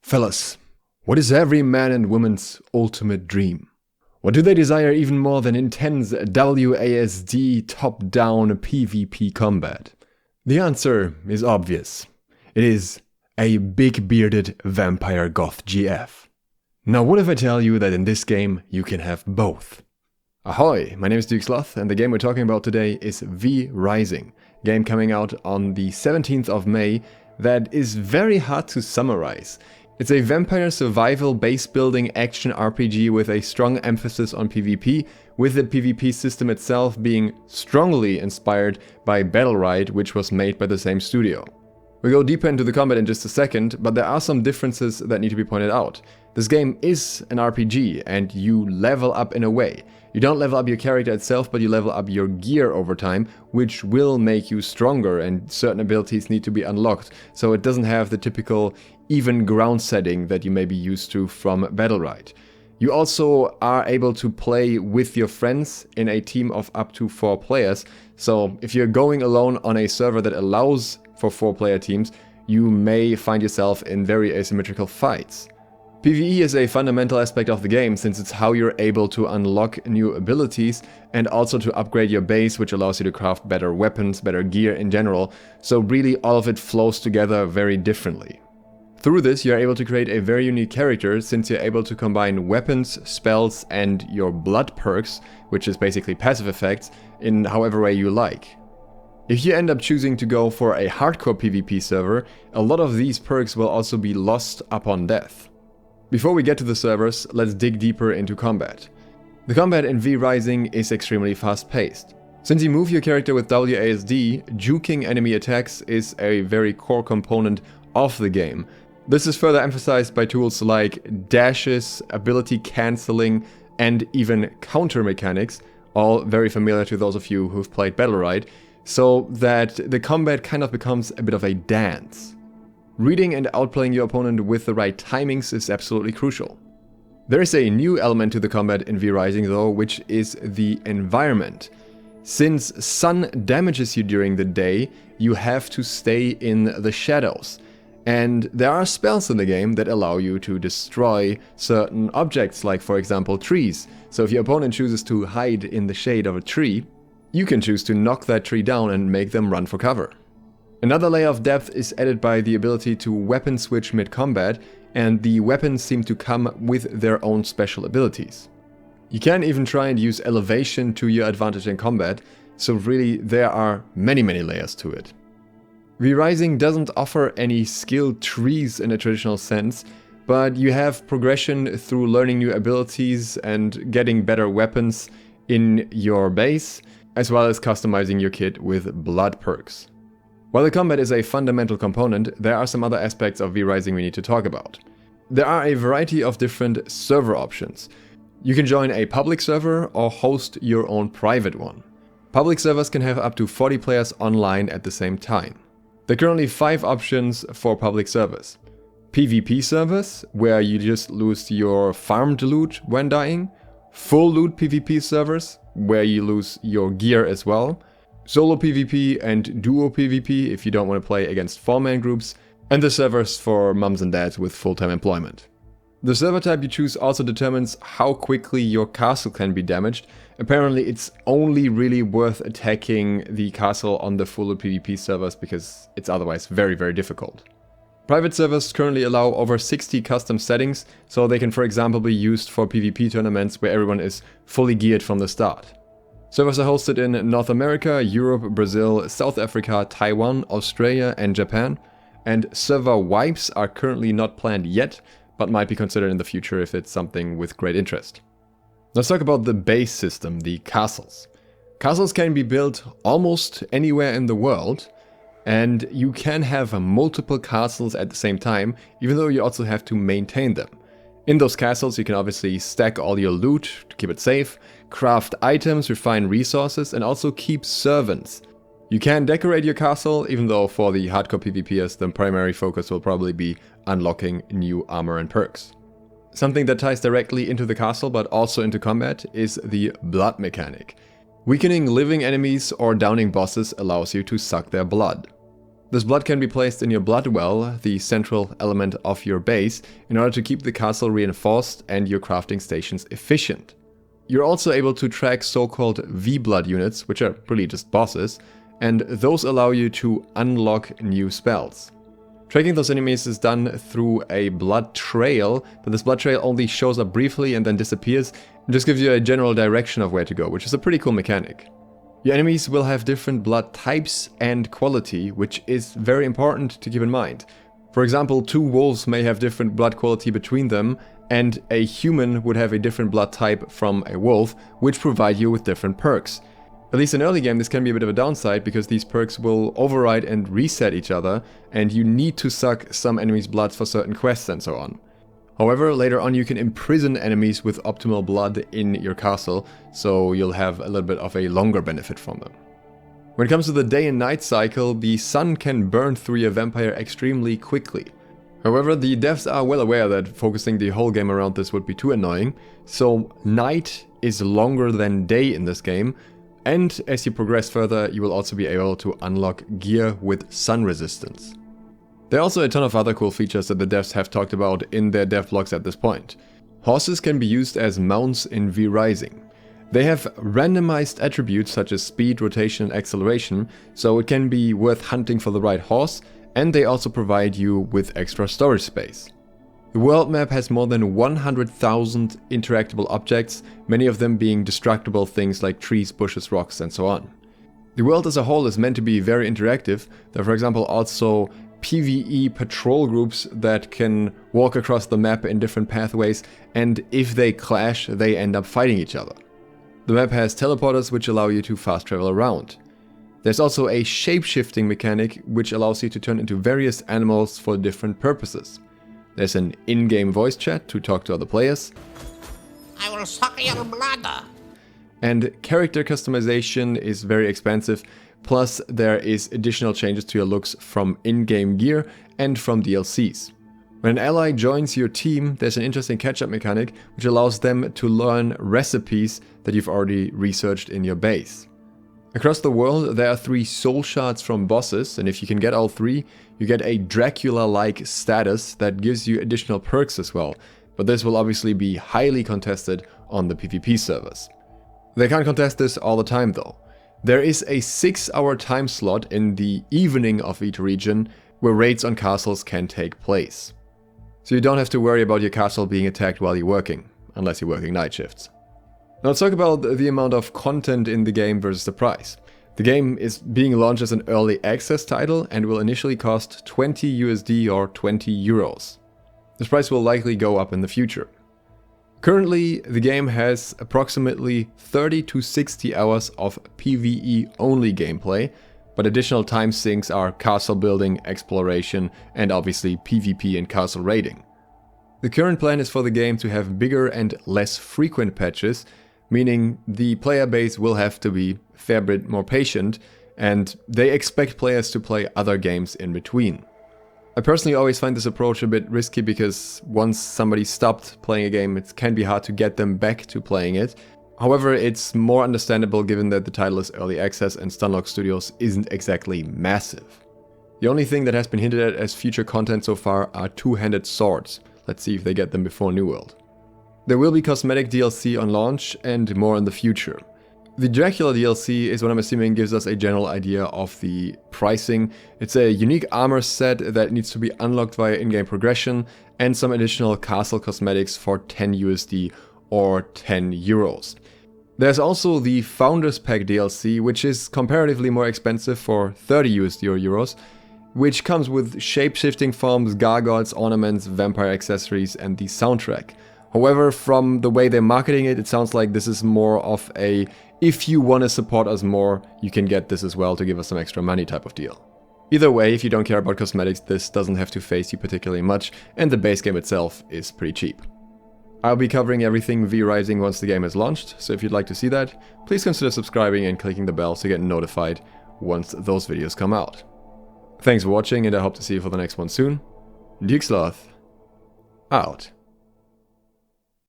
Fellas, what is every man and woman's ultimate dream? What do they desire even more than intense WASD top-down PvP combat? The answer is obvious. It is a big-bearded vampire goth GF. Now what if I tell you that in this game you can have both? Ahoy, my name is Duke Sloth and the game we're talking about today is V Rising, game coming out on the 17th of May that is very hard to summarize. It's a vampire survival base building action RPG with a strong emphasis on PvP, with the PvP system itself being strongly inspired by Battlerite, which was made by the same studio. We'll go deeper into the combat in just a second, but there are some differences that need to be pointed out. This game is an RPG and you level up in a way. You don't level up your character itself, but you level up your gear over time, which will make you stronger, and certain abilities need to be unlocked, so it doesn't have the typical even ground setting that you may be used to from Battlerite. You also are able to play with your friends in a team of up to 4 players, so if you're going alone on a server that allows for 4-player teams, you may find yourself in very asymmetrical fights. PvE is a fundamental aspect of the game since it's how you're able to unlock new abilities and also to upgrade your base, which allows you to craft better weapons, better gear in general, so really all of it flows together very differently. Through this, you're able to create a very unique character since you're able to combine weapons, spells, and your blood perks, which is basically passive effects, in however way you like. If you end up choosing to go for a hardcore PvP server, a lot of these perks will also be lost upon death. Before we get to the servers, let's dig deeper into combat. The combat in V Rising is extremely fast-paced. Since you move your character with WASD, juking enemy attacks is a very core component of the game. This is further emphasized by tools like dashes, ability cancelling, and even counter mechanics, all very familiar to those of you who've played Battlerite, so that the combat kind of becomes a bit of a dance. Reading and outplaying your opponent with the right timings is absolutely crucial. There is a new element to the combat in V Rising though, which is the environment. Since sun damages you during the day, you have to stay in the shadows. And there are spells in the game that allow you to destroy certain objects, like for example trees. So if your opponent chooses to hide in the shade of a tree, you can choose to knock that tree down and make them run for cover. Another layer of depth is added by the ability to weapon switch mid-combat, and the weapons seem to come with their own special abilities. You can even try and use elevation to your advantage in combat, so really there are many layers to it. V Rising doesn't offer any skill trees in a traditional sense, but you have progression through learning new abilities and getting better weapons in your base, as well as customizing your kit with blood perks. While the combat is a fundamental component, there are some other aspects of V Rising we need to talk about. There are a variety of different server options. You can join a public server or host your own private one. Public servers can have up to 40 players online at the same time. There are currently 5 options for public servers. PvP servers, where you just lose your farmed loot when dying. Full loot PvP servers, where you lose your gear as well. Solo PvP and duo PvP if you don't want to play against 4-man groups, and the servers for mums and dads with full-time employment. The server type you choose also determines how quickly your castle can be damaged. Apparently it's only really worth attacking the castle on the full PvP servers because it's otherwise very difficult. Private servers currently allow over 60 custom settings, so they can for example be used for PvP tournaments where everyone is fully geared from the start. Servers are hosted in North America, Europe, Brazil, South Africa, Taiwan, Australia and Japan, and server wipes are currently not planned yet, but might be considered in the future if it's something with great interest. Let's talk about the base system, the castles. Castles can be built almost anywhere in the world, and you can have multiple castles at the same time, even though you also have to maintain them. In those castles you can obviously stack all your loot to keep it safe, craft items, refine resources, and also keep servants. You can decorate your castle, even though for the hardcore PvPers the primary focus will probably be unlocking new armor and perks. Something that ties directly into the castle but also into combat is the blood mechanic. Weakening living enemies or downing bosses allows you to suck their blood. This blood can be placed in your blood well, the central element of your base, in order to keep the castle reinforced and your crafting stations efficient. You're also able to track so-called V-blood units, which are really just bosses, and those allow you to unlock new spells. Tracking those enemies is done through a blood trail, but this blood trail only shows up briefly and then disappears, and just gives you a general direction of where to go, which is a pretty cool mechanic. Your enemies will have different blood types and quality, which is very important to keep in mind. For example, 2 wolves may have different blood quality between them, and a human would have a different blood type from a wolf, which provide you with different perks. At least in early game, this can be a bit of a downside, because these perks will override and reset each other, and you need to suck some enemies' bloods for certain quests and so on. However, later on you can imprison enemies with optimal blood in your castle, so you'll have a little bit of a longer benefit from them. When it comes to the day and night cycle, the sun can burn through your vampire extremely quickly. However, the devs are well aware that focusing the whole game around this would be too annoying, so night is longer than day in this game, and as you progress further, you will also be able to unlock gear with sun resistance. There are also a ton of other cool features that the devs have talked about in their dev blogs at this point. Horses can be used as mounts in V-Rising. They have randomized attributes such as speed, rotation and acceleration, so it can be worth hunting for the right horse, and they also provide you with extra storage space. The world map has more than 100,000 interactable objects, many of them being destructible things like trees, bushes, rocks and so on. The world as a whole is meant to be very interactive. There are, for example, also PvE patrol groups that can walk across the map in different pathways, and if they clash, they end up fighting each other. The map has teleporters which allow you to fast travel around. There's also a shape-shifting mechanic which allows you to turn into various animals for different purposes. There's an in-game voice chat to talk to other players. I will suck your blood. And character customization is very expensive. Plus, there is additional changes to your looks from in-game gear and from DLCs. When an ally joins your team, there's an interesting catch-up mechanic which allows them to learn recipes that you've already researched in your base. Across the world, there are 3 soul shards from bosses, and if you can get all 3, you get a Dracula-like status that gives you additional perks as well, but this will obviously be highly contested on the PvP servers. They can't contest this all the time though. There is a 6-hour time slot in the evening of each region where raids on castles can take place. So you don't have to worry about your castle being attacked while you're working, unless you're working night shifts. Now let's talk about the amount of content in the game versus the price. The game is being launched as an early access title and will initially cost 20 USD or 20 euros. This price will likely go up in the future. Currently, the game has approximately 30 to 60 hours of PvE only gameplay, but additional time sinks are castle building, exploration, and obviously PvP and castle raiding. The current plan is for the game to have bigger and less frequent patches, meaning the player base will have to be a fair bit more patient, and they expect players to play other games in between. I personally always find this approach a bit risky because once somebody stopped playing a game, it can be hard to get them back to playing it. However, it's more understandable given that the title is early access and Stunlock Studios isn't exactly massive. The only thing that has been hinted at as future content so far are two-handed swords. Let's see if they get them before New World. There will be cosmetic DLC on launch and more in the future. The Dracula DLC is what I'm assuming gives us a general idea of the pricing. It's a unique armor set that needs to be unlocked via in-game progression and some additional castle cosmetics for 10 USD or 10 euros. There's also the Founders Pack DLC, which is comparatively more expensive for 30 USD or euros, which comes with shape-shifting forms, gargoyles, ornaments, vampire accessories and the soundtrack. However, from the way they're marketing it, it sounds like this is more of a if you want to support us more, you can get this as well to give us some extra money type of deal. Either way, if you don't care about cosmetics, this doesn't have to phase you particularly much, and the base game itself is pretty cheap. I'll be covering everything V-Rising once the game is launched, so if you'd like to see that, please consider subscribing and clicking the bell to get notified once those videos come out. Thanks for watching, and I hope to see you for the next one soon. Duke Sloth, out.